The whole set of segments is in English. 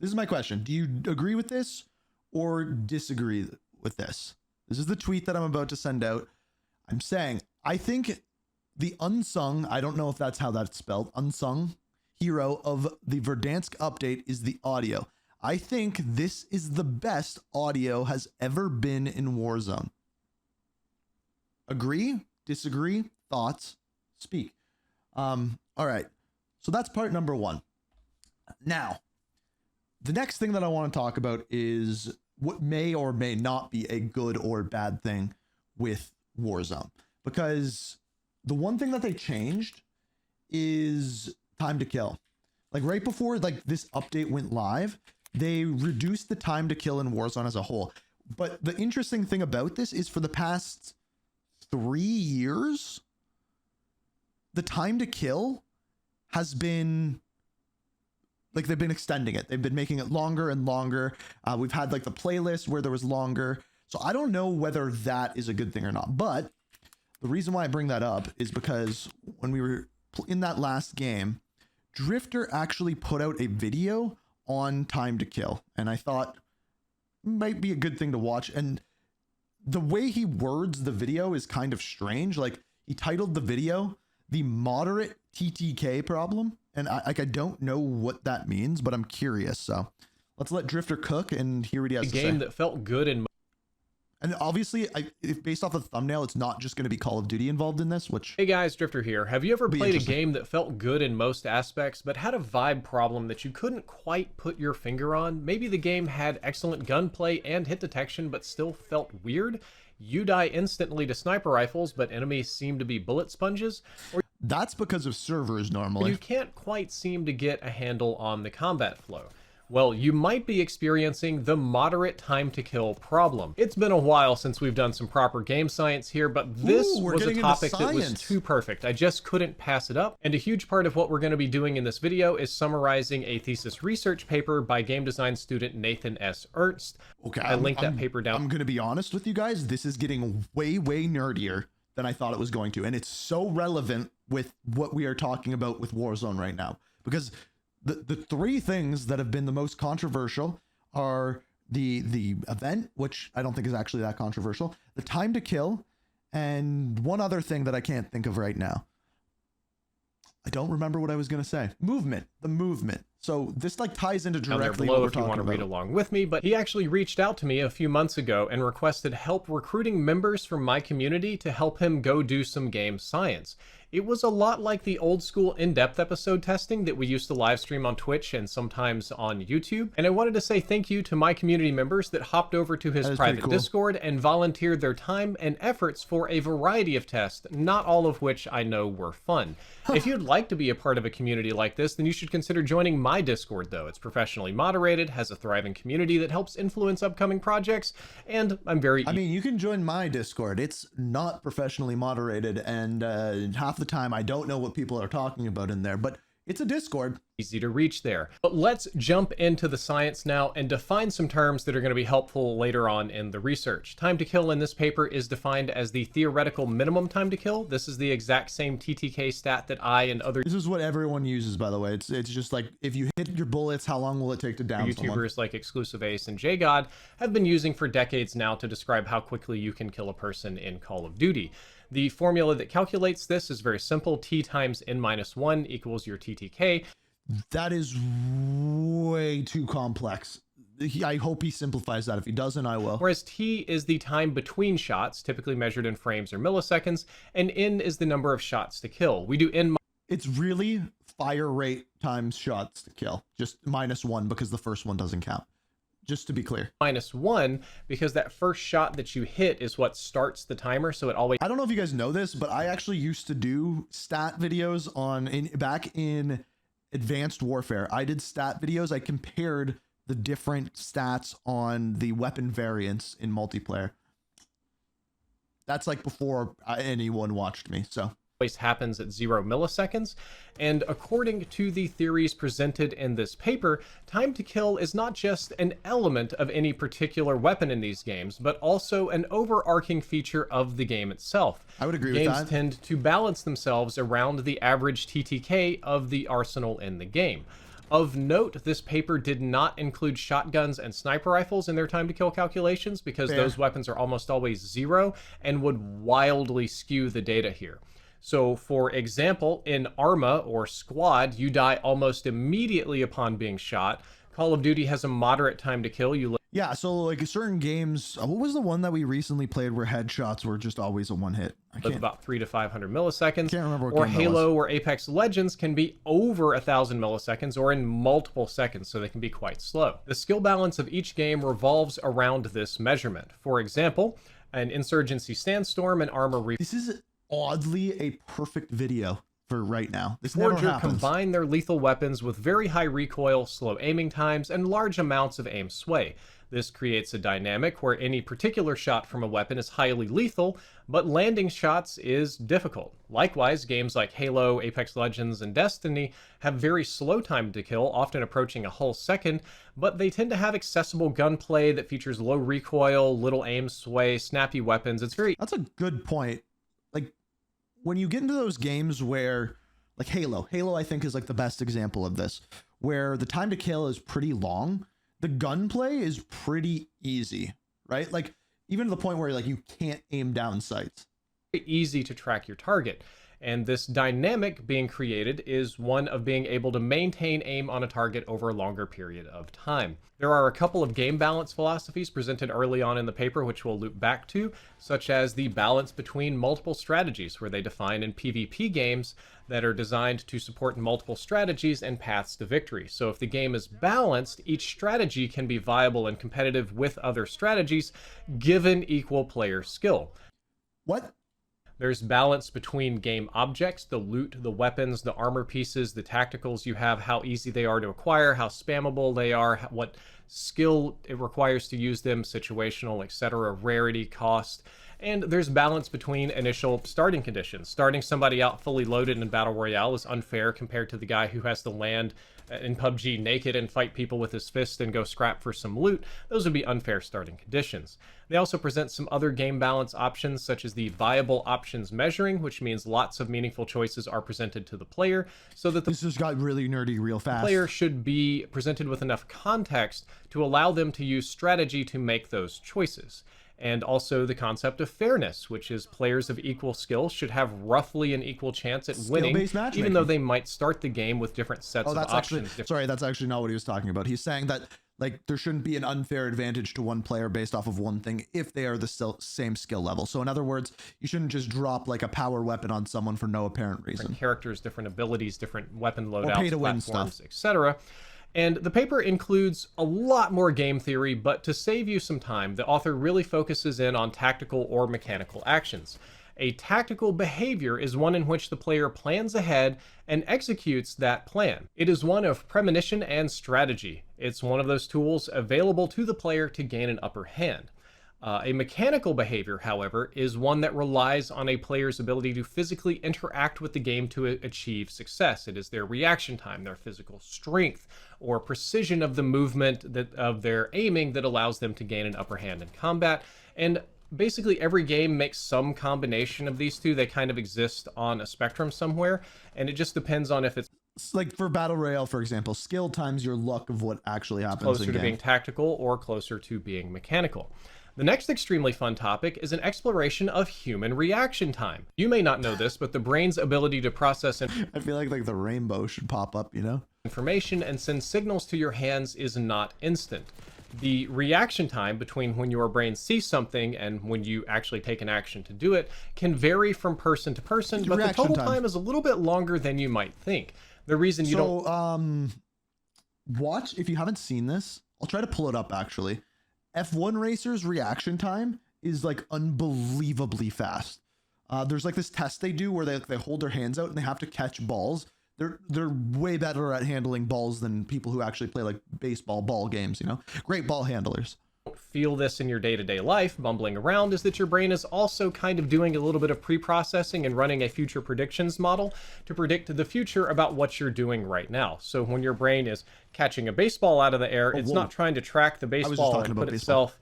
This is my question. Do you agree with this or disagree with this? This is the tweet that I'm about to send out. I'm saying, I think the unsung, I don't know if that's how that's spelled, unsung hero of the Verdansk update is the audio. I think this is the best audio has ever been in Warzone. Agree? Disagree? Thoughts? Speak. All right. So that's part number one. Now, the next thing that I want to talk about is what may or may not be a good or bad thing with Warzone. Because the one thing that they changed is time to kill. Like right before like this update went live, they reduced the time to kill in Warzone as a whole. But the interesting thing about this is for the past 3 years, the time to kill has been like they've been extending it. They've been making it longer and longer. We've had like the playlist where there was longer. So I don't know whether that is a good thing or not. But the reason why I bring that up is because when we were in that last game, Drifter actually put out a video on time to kill. And I thought might be a good thing to watch. And the way he words the video is kind of strange. Like he titled the video, "The Moderate TTK Problem." And I don't know what that means, but I'm curious. So let's let Drifter cook and hear what he has to say. A game that felt good in... And obviously, if based off the thumbnail, it's not just going to be Call of Duty involved in this, which... Hey guys, Drifter here. Have you ever played a game that felt good in most aspects, but had a vibe problem that you couldn't quite put your finger on? Maybe the game had excellent gunplay and hit detection, but still felt weird? You die instantly to sniper rifles, but enemies seem to be bullet sponges? Or that's because of servers normally. you can't quite seem to get a handle on the combat flow. Well, you might be experiencing the moderate time to kill problem. It's been a while since we've done some proper game science here, but this was a topic that was too perfect. I just couldn't pass it up. And a huge part of what we're going to be doing in this video is summarizing a thesis research paper by game design student Nathan S. Ernst. Okay, I linked that paper down. I'm going to be honest with you guys. This is getting way, way nerdier than I thought it was going to. And it's so relevant with what we are talking about with Warzone right now. Because the three things that have been the most controversial are the event, which I don't think is actually that controversial, the time to kill, and one other thing that I can't think of right now. I don't remember what I was going to say. Movement, the movement. So this like ties into directly what we're talking about. If you want to read along with me, but he actually reached out to me a few months ago and requested help recruiting members from my community to help him go do some game science. It was a lot like the old school in-depth episode testing that we used to live stream on Twitch and sometimes on YouTube. And I wanted to say thank you to my community members that hopped over to his private Discord and volunteered their time and efforts for a variety of tests, not all of which I know were fun. If you'd like to be a part of a community like this, then you should consider joining my Discord though. It's professionally moderated, has a thriving community that helps influence upcoming projects, and I mean, you can join my Discord. It's not professionally moderated, and half the time I don't know what people are talking about in there, but it's a Discord. Easy to reach there. But let's jump into the science now and define some terms that are going to be helpful later on in the research. Time to kill in this paper is defined as the theoretical minimum time to kill. This is the exact same TTK stat that I and other... This is what everyone uses, by the way. It's just like, if you hit your bullets, how long will it take to down YouTubers someone? Like Exclusive Ace and JGod have been using for decades now to describe how quickly you can kill a person in Call of Duty. The formula that calculates this is very simple. T times n-1 equals your TTK. That is way too complex. I hope he simplifies that. If he doesn't, I will. Whereas T is the time between shots, typically measured in frames or milliseconds, and N is the number of shots to kill. We do N... It's really fire rate times shots to kill. Just -1 because the first one doesn't count. Just to be clear. -1 because that first shot that you hit is what starts the timer, so it always... I don't know if you guys know this, but I actually used to do stat videos back in Advanced Warfare. I did stat videos. I compared the different stats on the weapon variants in multiplayer. That's like before anyone watched me, so... happens at 0 milliseconds, and according to the theories presented in this paper, time to kill is not just an element of any particular weapon in these games, but also an overarching feature of the game itself. I would agree with that. Games tend to balance themselves around the average TTK of the arsenal in the game. Of note, this paper did not include shotguns and sniper rifles in their time to kill calculations because those weapons are almost always 0 and would wildly skew the data here. So, for example, in Arma or Squad, you die almost immediately upon being shot. Call of Duty has a moderate time to kill. Yeah, so like certain games, what was the one that we recently played where headshots were just always a one hit? With about 300 to 500 milliseconds. Can't remember what or game that Halo or Apex Legends can be over 1,000 milliseconds or in multiple seconds, so they can be quite slow. The skill balance of each game revolves around this measurement. For example, an Insurgency Sandstorm and Arma This is oddly a perfect video for right now. This Forger never happens. combine their lethal weapons with very high recoil, slow aiming times, and large amounts of aim sway. This creates a dynamic where any particular shot from a weapon is highly lethal, but landing shots is difficult. Likewise, games like Halo, Apex Legends, and Destiny have very slow time to kill, often approaching a whole second, but they tend to have accessible gunplay that features low recoil, little aim sway, snappy weapons. That's a good point. Like, when you get into those games where, like Halo I think is like the best example of this, where the time to kill is pretty long, the gunplay is pretty easy, right? Like, even to the point where like you can't aim down sights. Easy to track your target. And this dynamic being created is one of being able to maintain aim on a target over a longer period of time. There are a couple of game balance philosophies presented early on in the paper, which we'll loop back to, such as the balance between multiple strategies, where they define in PvP games that are designed to support multiple strategies and paths to victory. So if the game is balanced, each strategy can be viable and competitive with other strategies, given equal player skill. What? There's balance between game objects, the loot, the weapons, the armor pieces, the tacticals you have, how easy they are to acquire, how spammable they are, what skill it requires to use them, situational, etc., rarity, cost. And there's balance between initial starting conditions. Starting somebody out fully loaded in Battle Royale is unfair compared to the guy who has to land in PUBG naked and fight people with his fist and go scrap for some loot. Those would be unfair starting conditions. They also present some other game balance options, such as the viable options measuring, which means lots of meaningful choices are presented to the player, so that This just got really nerdy real fast. player should be presented with enough context to allow them to use strategy to make those choices. And also the concept of fairness, which is players of equal skill should have roughly an equal chance at winning, even though they might start the game with different sets of options. That's actually not what he was talking about. He's saying that like there shouldn't be an unfair advantage to one player based off of one thing if they are the same skill level. So in other words, you shouldn't just drop like a power weapon on someone for no apparent reason. Different characters, different abilities, different weapon loadouts, pay to win platforms, stuff, etc. And the paper includes a lot more game theory, but to save you some time, the author really focuses in on tactical or mechanical actions. A tactical behavior is one in which the player plans ahead and executes that plan. It is one of premonition and strategy. It's one of those tools available to the player to gain an upper hand. A mechanical behavior, however, is one that relies on a player's ability to physically interact with the game to achieve success. It is their reaction time, their physical strength, or precision of the movement of their aiming that allows them to gain an upper hand in combat. And basically every game makes some combination of these two. They kind of exist on a spectrum somewhere, and it just depends on if it's like for Battle Royale, for example, skill times your luck of what actually happens closer to being tactical or closer to being mechanical. The next extremely fun topic is an exploration of human reaction time. You may not know this, but the brain's ability to process I feel like the rainbow should pop up, you know? Information and send signals to your hands is not instant. The reaction time between when your brain sees something and when you actually take an action to do it can vary from person to person, but the total time is a little bit longer than you might think. The reason you don't... watch, if you haven't seen this, I'll try to pull it up actually. F1 racers' reaction time is like unbelievably fast. There's like this test they do where they hold their hands out and they have to catch balls. They're way better at handling balls than people who actually play like baseball ball games, you know? Great ball handlers. Feel this in your day-to-day life, bumbling around, is that your brain is also kind of doing a little bit of pre-processing and running a future predictions model to predict the future about what you're doing right now. So when your brain is catching a baseball out of the air, it's not trying to track the baseball and put itself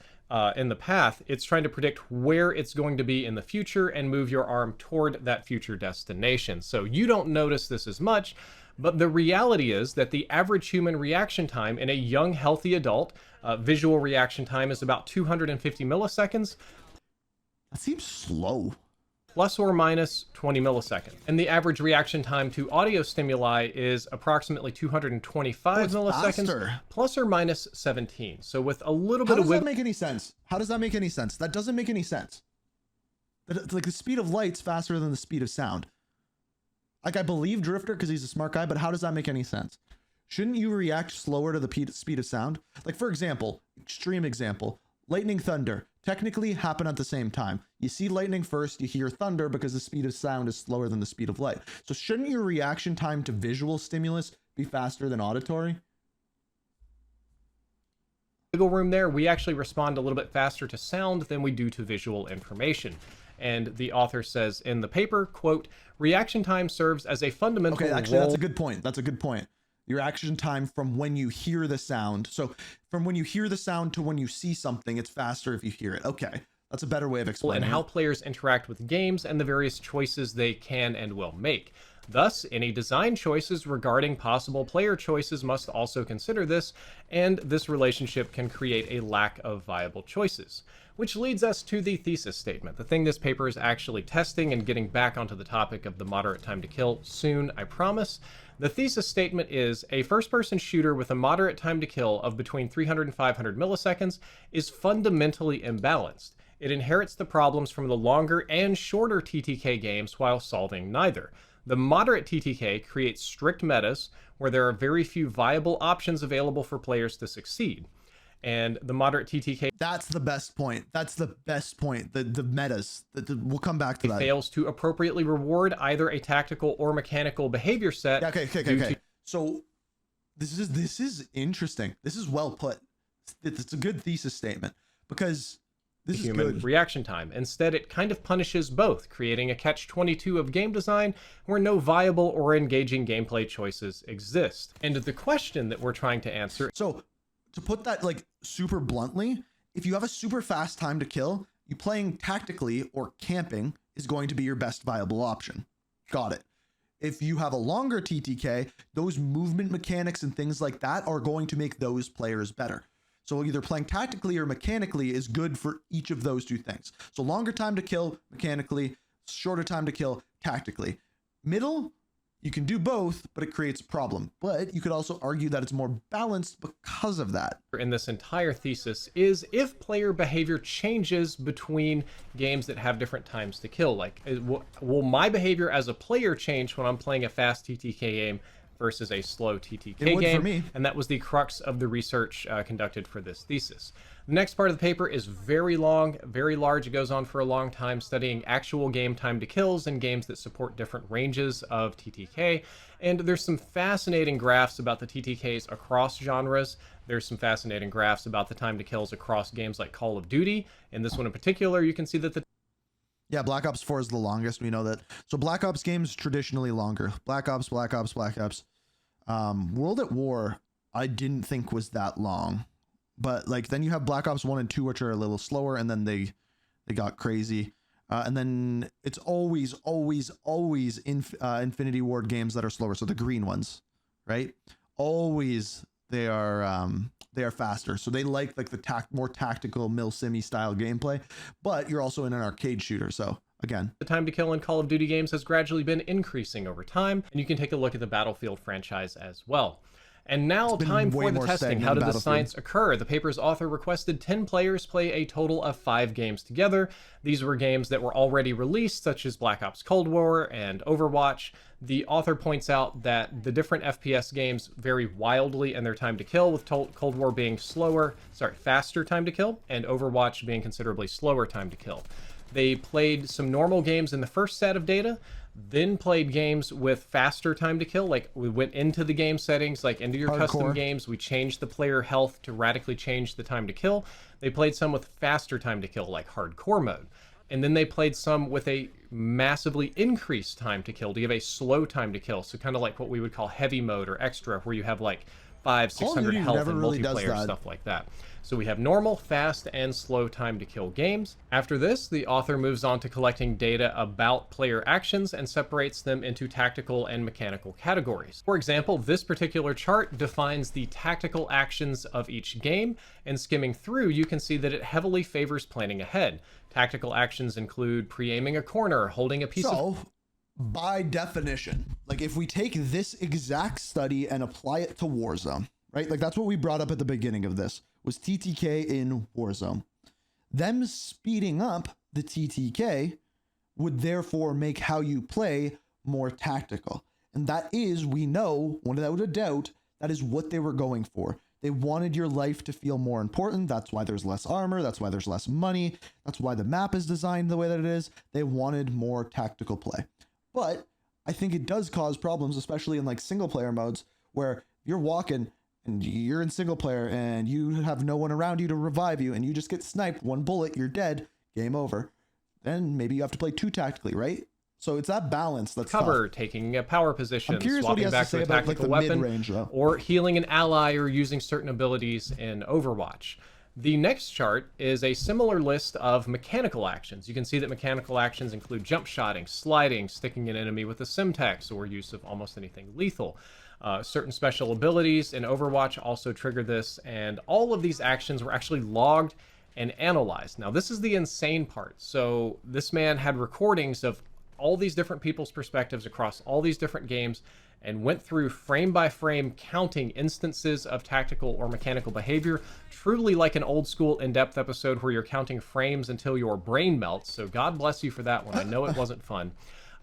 in the path. It's trying to predict where it's going to be in the future and move your arm toward that future destination. So you don't notice this as much, But the reality is that the average human reaction time in a young, healthy adult, visual reaction time is about 250 milliseconds. That seems slow. Plus or minus 20 milliseconds. And the average reaction time to audio stimuli is approximately 225 milliseconds, faster. plus or minus 17. So with a little bit of How does that make any sense? How does that make any sense? That doesn't make any sense. Like the speed of light's faster than the speed of sound. Like I believe Drifter because he's a smart guy, but how does that make any sense? Shouldn't you react slower to the speed of sound? Like for example, extreme example, lightning, thunder technically happen at the same time. You see lightning first, you hear thunder because the speed of sound is slower than the speed of light. So shouldn't your reaction time to visual stimulus be faster than auditory? Wiggle room there. We actually respond a little bit faster to sound than we do to visual information. And the author says in the paper, quote, reaction time serves as a fundamental Okay, actually, role. that's a good point. That's a good point. Your action time from when you hear the sound. So from when you hear the sound to when you see something, it's faster if you hear it. Okay, that's a better way of explaining and how players interact with games and the various choices they can and will make. Thus, any design choices regarding possible player choices must also consider this, and this relationship can create a lack of viable choices. Which leads us to the thesis statement, the thing this paper is actually testing, and getting back onto the topic of the moderate time to kill soon, I promise. The thesis statement is, a first-person shooter with a moderate time to kill of between 300 and 500 milliseconds is fundamentally imbalanced. It inherits the problems from the longer and shorter TTK games while solving neither. The moderate TTK creates strict metas where there are very few viable options available for players to succeed. And the moderate TTK... That's the best point. That's the best point. The metas. We'll come back to that. fails to appropriately reward either a tactical or mechanical behavior set. Yeah, okay. So this is interesting. This is well put. It's a good thesis statement because this is human good. reaction time. Instead, it kind of punishes both, creating a catch-22 of game design where no viable or engaging gameplay choices exist. And the question that we're trying to answer... So to put that like super bluntly, if you have a super fast time to kill, you playing tactically or camping is going to be your best viable option. Got it. If you have a longer TTK, those movement mechanics and things like that are going to make those players better. So either playing tactically or mechanically is good for each of those two things. So longer time to kill mechanically, shorter time to kill tactically. Middle, you can do both, but it creates a problem. But you could also argue that it's more balanced because of that. In this entire thesis is if player behavior changes between games that have different times to kill. Like, will my behavior as a player change when I'm playing a fast TTK game versus a slow TTK It would game? for me. And that was the crux of the research conducted for this thesis. The next part of the paper is very long, very large. It goes on for a long time, studying actual game time to kills in games that support different ranges of TTK. And there's some fascinating graphs about the TTKs across genres. There's some fascinating graphs about the time to kills across games like Call of Duty. In this one in particular, you can see that the Yeah, Black Ops 4 is the longest. We know that. So Black Ops games traditionally longer. Black Ops. World at War, I didn't think was that long. But like then you have Black Ops 1 and 2, which are a little slower, and then they got crazy. And then it's always Infinity Ward games that are slower. So the green ones, right? Always they are faster. So they like the more tactical mil-simi style gameplay, but you're also in an arcade shooter. So again, the time to kill in Call of Duty games has gradually been increasing over time, and you can take a look at the Battlefield franchise as well. And now time for the testing. How did the science occur? The paper's author requested 10 players play a total of 5 games together. These were games that were already released, such as Black Ops Cold War and Overwatch. The author points out that the different FPS games vary wildly in their time to kill, with Cold War being faster time to kill, and Overwatch being considerably slower time to kill. They played some normal games in the first set of data, then played games with faster time to kill. Like, we went into the game settings, like into your custom games. We changed the player health to radically change the time to kill. They played some with faster time to kill, like hardcore mode. And then they played some with a massively increased time to kill to give a slow time to kill. So kind of like what we would call heavy mode or extra, where you have like 500, Call of 600 Duty health never and really does multiplayer that. stuff like that. So we have normal, fast, and slow time to kill games. After this, the author moves on to collecting data about player actions and separates them into tactical and mechanical categories. For example, this particular chart defines the tactical actions of each game, and skimming through, you can see that it heavily favors planning ahead. Tactical actions include pre-aiming a corner, holding a piece of... So, by definition, like if we take this exact study and apply it to Warzone, right? Like that's what we brought up at the beginning of this, was TTK in Warzone. Them speeding up the TTK would therefore make how you play more tactical. And that is, we know, without a doubt, that is what they were going for. They wanted your life to feel more important. That's why there's less armor. That's why there's less money. That's why the map is designed the way that it is. They wanted more tactical play. But I think it does cause problems, especially in like single player modes, where you're walking and you're in single player and you have no one around you to revive you and you just get sniped, one bullet, you're dead, game over. Then maybe you have to play too tactically, right? So it's that balance that's cover, tough. taking a power position, I'm curious what he swapping has to back say to a about like tactical the weapon, mid-range though. or healing an ally or using certain abilities in Overwatch. The next chart is a similar list of mechanical actions. You can see that mechanical actions include jump shotting, sliding, sticking an enemy with a Simtex, or use of almost anything lethal. Certain special abilities in Overwatch also trigger this, and all of these actions were actually logged and analyzed. Now, this is the insane part. So this man had recordings of all these different people's perspectives across all these different games and went through frame by frame counting instances of tactical or mechanical behavior, truly like an old school in-depth episode where you're counting frames until your brain melts. So God bless you for that one. I know it wasn't fun.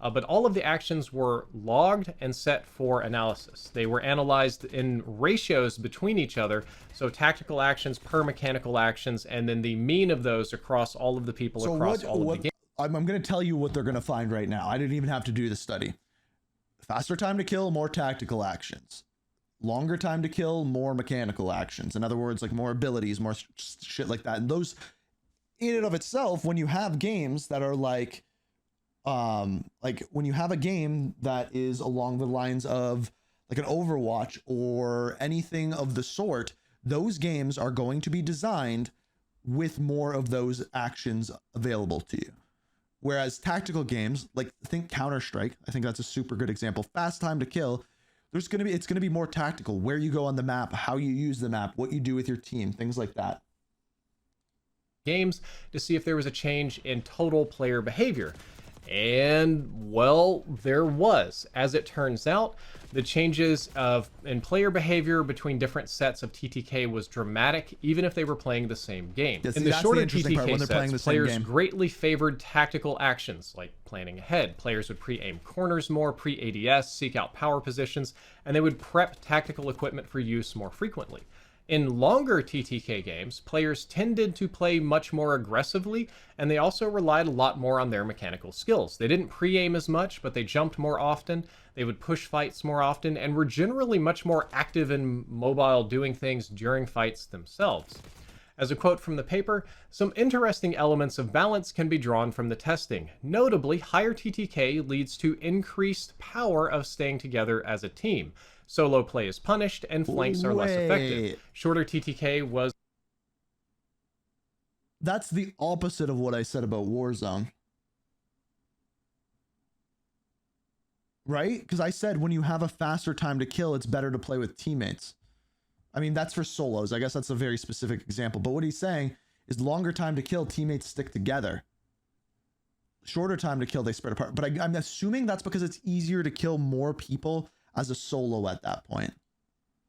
But all of the actions were logged and set for analysis. They were analyzed in ratios between each other, so tactical actions per mechanical actions, and then the mean of those across all of the people across all of the games. I'm going to tell you what they're going to find right now. I didn't even have to do the study. Faster time to kill, more tactical actions. Longer time to kill, more mechanical actions. In other words, like more abilities, more shit like that. And those, in and of itself, when you have games that are like when you have a game that is along the lines of like an Overwatch or anything of the sort, those games are going to be designed with more of those actions available to you. Whereas tactical games, like think Counter-Strike, I think that's a super good example. Fast time to kill, it's going to be more tactical. Where you go on the map, how you use the map, what you do with your team, things like that. Games to see if there was a change in total player behavior. And, well, there was. As it turns out, the changes in player behavior between different sets of TTK was dramatic, even if they were playing the same game. Yeah, see, in the shorter TTK sets, players greatly favored tactical actions, like planning ahead. Players would pre-aim corners more, pre-ADS, seek out power positions, and they would prep tactical equipment for use more frequently. In longer TTK games, players tended to play much more aggressively, and they also relied a lot more on their mechanical skills. They didn't pre-aim as much, but they jumped more often, they would push fights more often, and were generally much more active and mobile doing things during fights themselves. As a quote from the paper, some interesting elements of balance can be drawn from the testing. Notably, higher TTK leads to increased power of staying together as a team. Solo play is punished, and flanks are less effective. Shorter TTK was... That's the opposite of what I said about Warzone. Right? Because I said when you have a faster time to kill, it's better to play with teammates. I mean, that's for solos. I guess that's a very specific example. But what he's saying is longer time to kill, teammates stick together. Shorter time to kill, they spread apart. But I'm assuming that's because it's easier to kill more people as a solo at that point.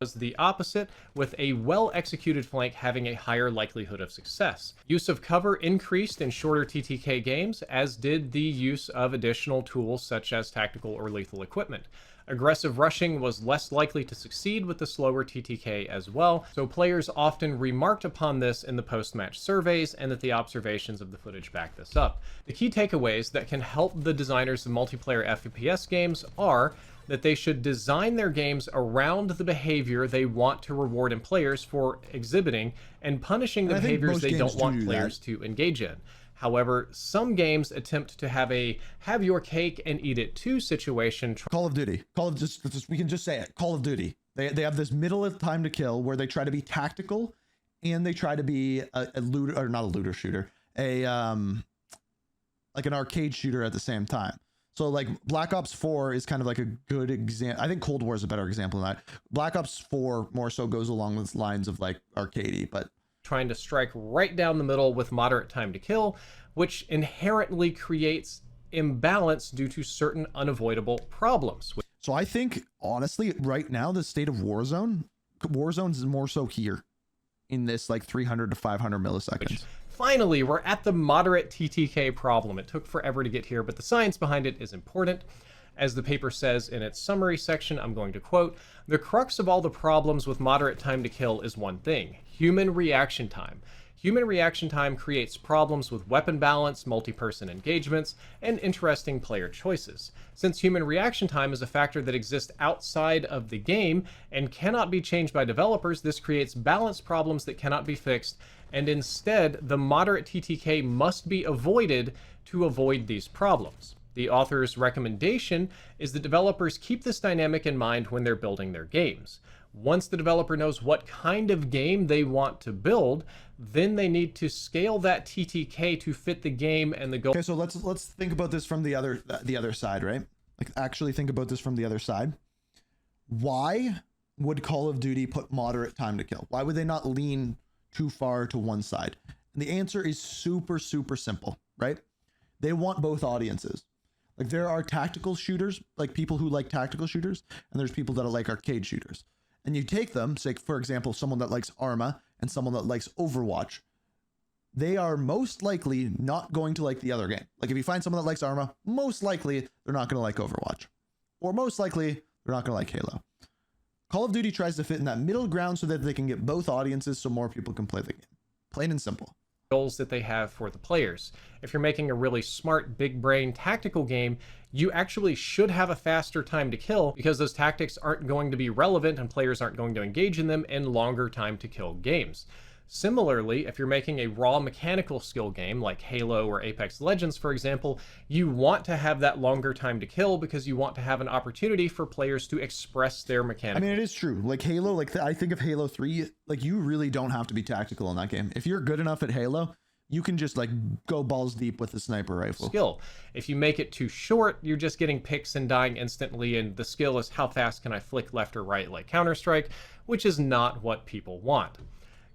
Was the opposite, with a well-executed flank having a higher likelihood of success. Use of cover increased in shorter TTK games, as did the use of additional tools such as tactical or lethal equipment. Aggressive rushing was less likely to succeed with the slower TTK as well, so players often remarked upon this in the post-match surveys, and that the observations of the footage back this up. The key takeaways that can help the designers of multiplayer FPS games are that they should design their games around the behavior they want to reward in players for exhibiting, and punishing the behaviors they don't want players to engage in. However, some games attempt to have a have your cake and eat it too situation. Call of Duty. We can just say it. Call of Duty. They have this middle of time to kill where they try to be tactical and they try to be a looter, or not a looter shooter, like an arcade shooter at the same time. So like Black Ops 4 is kind of like a good example. I think Cold War is a better example than that. Black Ops 4 more so goes along the lines of like arcadey, but trying to strike right down the middle with moderate time to kill, which inherently creates imbalance due to certain unavoidable problems. So I think honestly, right now, the state of Warzone is more so here in this like 300 to 500 milliseconds. Finally, we're at the moderate TTK problem. It took forever to get here, but the science behind it is important. As the paper says in its summary section, I'm going to quote, "The crux of all the problems with moderate time to kill is one thing: human reaction time. Human reaction time creates problems with weapon balance, multi-person engagements, and interesting player choices. Since human reaction time is a factor that exists outside of the game and cannot be changed by developers, this creates balance problems that cannot be fixed, and instead, the moderate TTK must be avoided to avoid these problems. The author's recommendation is that developers keep this dynamic in mind when they're building their games. Once the developer knows what kind of game they want to build, then they need to scale that TTK to fit the game and the goal." Okay, so let's think about this from the other side, right? Like actually think about this from the other side. Why would Call of Duty put moderate time to kill? Why would they not lean too far to one side? And the answer is super simple, right? They want both audiences. Like there are tactical shooters, like people who like tactical shooters, and there's people that like arcade shooters. And you take them, say for example, someone that likes Arma and someone that likes Overwatch, they are most likely not going to like the other game. Like if you find someone that likes Arma, most likely they're not going to like Overwatch, or most likely they're not going to like Halo. Call of Duty tries to fit in that middle ground so that they can get both audiences so more people can play the game. Plain and simple. Goals that they have for the players. If you're making a really smart, big brain tactical game, you actually should have a faster time to kill because those tactics aren't going to be relevant and players aren't going to engage in them in longer time to kill games. Similarly, if you're making a raw mechanical skill game like Halo or Apex Legends, for example, you want to have that longer time to kill because you want to have an opportunity for players to express their mechanics. I mean, it is true. Like Halo, like I think of Halo 3, like you really don't have to be tactical in that game. If you're good enough at Halo, you can just like go balls deep with a sniper rifle. Skill. If you make it too short, you're just getting picks and dying instantly, and the skill is how fast can I flick left or right like Counter-Strike, which is not what people want.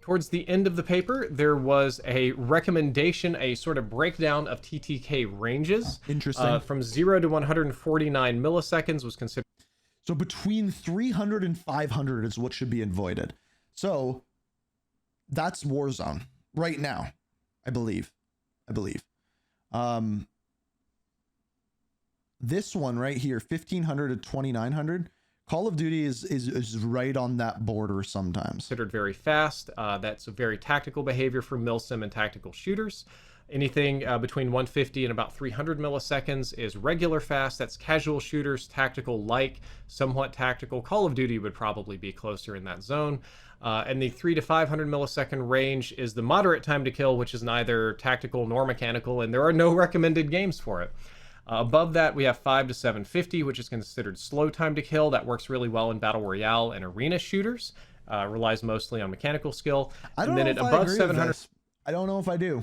Towards the end of the paper, there was a recommendation, a sort of breakdown of TTK ranges. Interesting. From 0 to 149 milliseconds was considered. So between 300 and 500 is what should be avoided. So that's Warzone right now, I believe. This one right here, 1500 to 2900. Call of Duty is right on that border sometimes. Considered very fast. That's a very tactical behavior for milsim and tactical shooters. Anything between 150 and about 300 milliseconds is regular fast. That's casual shooters, tactical like, somewhat tactical. Call of Duty would probably be closer in that zone. And the 300 to 500 millisecond range is the moderate time to kill, which is neither tactical nor mechanical, and there are no recommended games for it. Above that, we have 500 to 750, which is considered slow time to kill. That works really well in battle royale and arena shooters. Relies mostly on mechanical skill. I don't know if I agree with this. I don't know if I do.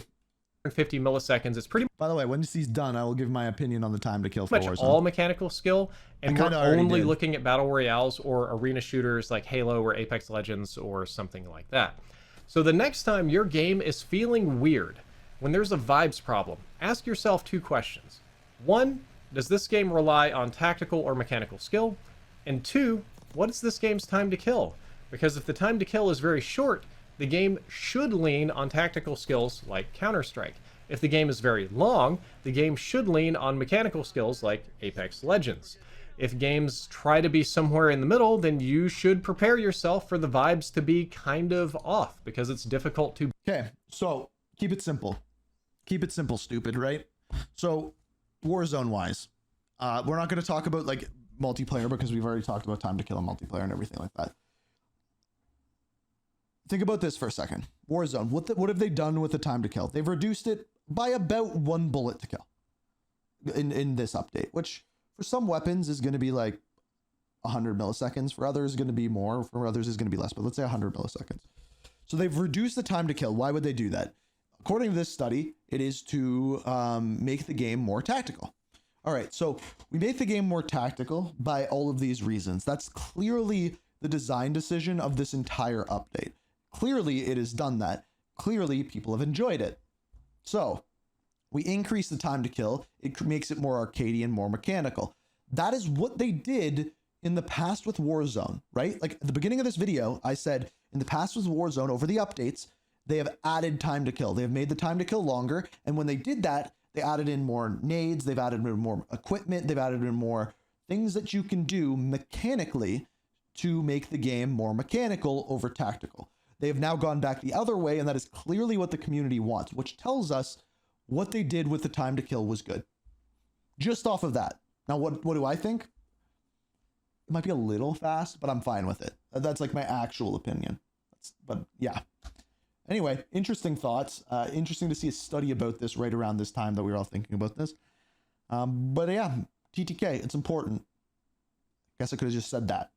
50 milliseconds. It's pretty. By the way, when this is done, I will give my opinion on the time to kill for much Warzone. all mechanical skill, and we're only looking at battle royales or arena shooters like Halo or Apex Legends or something like that. So the next time your game is feeling weird, when there's a vibes problem, ask yourself two questions. 1, does this game rely on tactical or mechanical skill? And 2, what is this game's time to kill? Because if the time to kill is very short, the game should lean on tactical skills like Counter-Strike. If the game is very long, the game should lean on mechanical skills like Apex Legends. If games try to be somewhere in the middle, then you should prepare yourself for the vibes to be kind of off because it's difficult to... Okay, so keep it simple. Keep it simple, stupid, right? So Warzone wise, we're not going to talk about like multiplayer because we've already talked about time to kill and multiplayer and everything like that. Think about this for a second. Warzone, what have they done with the time to kill? They've reduced it by about 1 bullet to kill in this update, which for some weapons is going to be like 100 milliseconds. For others, going to be more. For others, is going to be less. But let's say 100 milliseconds. So they've reduced the time to kill. Why would they do that? According to this study, it is to make the game more tactical. All right, so we make the game more tactical by all of these reasons. That's clearly the design decision of this entire update. Clearly, it has done that. Clearly, people have enjoyed it. So we increase the time to kill. It makes it more arcadey, more mechanical. That is what they did in the past with Warzone, right? Like at the beginning of this video, I said in the past with Warzone, over the updates, they have added time to kill. They have made the time to kill longer. And when they did that, they added in more nades. They've added in more equipment. They've added in more things that you can do mechanically to make the game more mechanical over tactical. They have now gone back the other way, and that is clearly what the community wants, which tells us what they did with the time to kill was good. Just off of that. Now, what do I think? It might be a little fast, but I'm fine with it. That's like my actual opinion. But yeah. Anyway, interesting thoughts. Interesting to see a study about this right around this time that we were all thinking about this. But yeah, TTK, it's important. Guess I could have just said that.